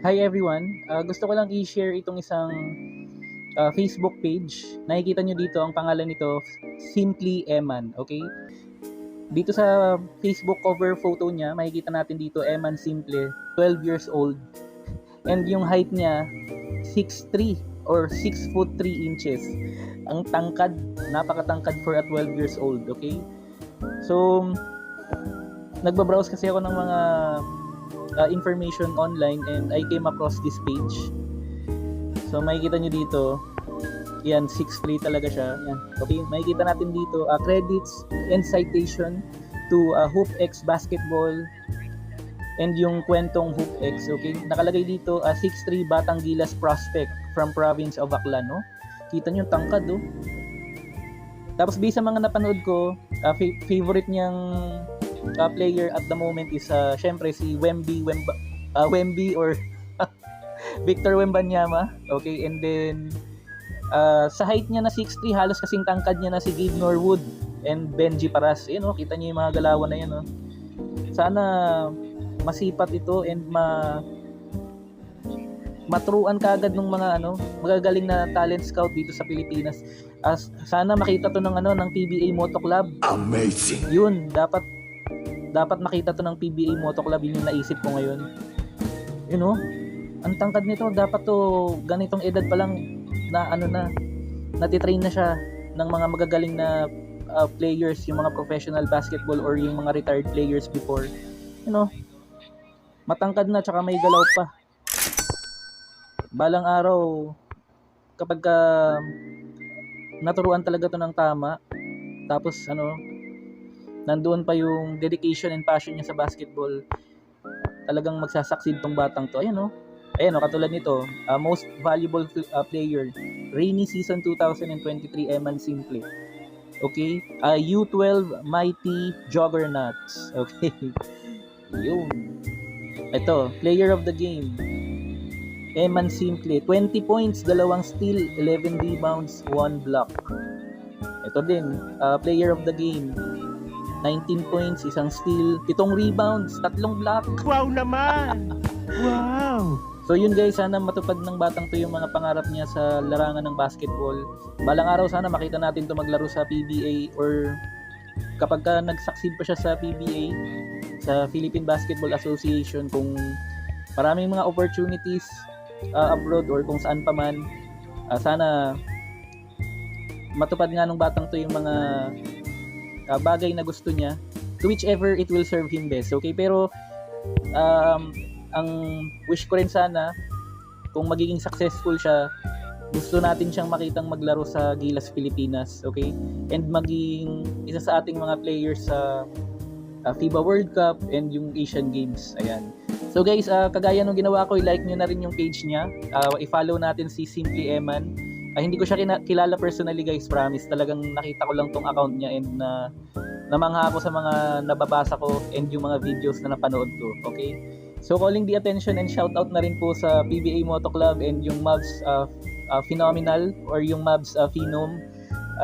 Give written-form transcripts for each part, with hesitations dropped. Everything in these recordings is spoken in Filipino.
Hi everyone, gusto ko lang i-share itong isang Facebook page. Nakikita nyo dito, ang pangalan nito, Simply Eman, okay? Dito sa Facebook cover photo niya, makikita natin dito, Eman Simple, 12 years old. And yung height niya, 6'3" or 6 foot 3 inches. Ang tangkad, napakatangkad for a 12 years old, okay? So, nagbabrowse kasi ako ng mga information online and I came across this page. So makikita nyo dito, yan, 6'3" talaga siya. Yan. Okay, makikita natin dito credits and citation to HoopX Basketball and yung kwentong HoopX. Okay, nakalagay dito 6'3" Batang Gilas prospect from province of Aklan, no? Kita nyo yung tangkad, oh. Tapos based sa mga napanood ko, favorite niyang player at the moment is syempre si Wemby or Victor Wembanyama. Okay, and then sa height niya na 6'3", halos kasing tangkad niya na si Gabe Norwood and Benji Paras. Ayun, kita niyo yung mga galawan na yan, oh. Sana masipat ito and matruan kagad ng mga magagaling na talent scout dito sa Pilipinas. Sana makita to ng PBA Moto Club. Amazing. Yun, dapat makita to ng PBA Moto Club. Yun yung naisip ko ngayon. You know, ang tangkad nito, dapat to ganitong edad pa lang na natitrain na siya ng mga magagaling na players, yung mga professional basketball or yung mga retired players before. You know, matangkad na tsaka may galaw pa. Balang araw, kapag naturuan talaga to ng tama, tapos nandoon pa yung dedication and passion niya sa basketball, talagang magsasucceed tong batang to. Ayan, katulad nito, most valuable player, rainy season 2023, Eman Simple. Okay, U12 Mighty Juggernauts. Okay, yun. Ito, player of the game, Eman Simple, 20 points, 2 steal, 11 rebounds, 1 block. Ito din, player of the game, 19 points, 1 steal, 7 rebounds, 3 block. Wow naman! Wow! So yun guys, sana matupad ng batang to yung mga pangarap niya sa larangan ng basketball. Balang araw sana makita natin to maglaro sa PBA or kapag nag-succeed pa siya sa PBA, sa Philippine Basketball Association, kung maraming mga opportunities abroad or kung saan pa man, sana matupad nga ng batang to yung mga bagay na gusto niya, to whichever it will serve him best. Okay, pero ang wish ko rin sana, kung magiging successful siya, gusto natin siyang makitang maglaro sa Gilas Pilipinas, okay? And maging isa sa ating mga players sa FIBA World Cup and yung Asian Games. Ayan. So guys, kagaya nung ginawa ko, i-like nyo na rin yung page niya. I-follow natin si Simply Eman. Hindi ko siya kilala personally guys, promise. Talagang nakita ko lang tong account niya and namangha ako sa mga nababasa ko and yung mga videos na napanood ko. Okay? So calling the attention and shout out na rin po sa PBA Moto Club and yung Mavs Phenomenal or yung Mavs Phenom.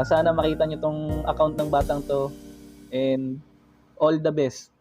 Sana makita nyo tong account ng batang to and all the best.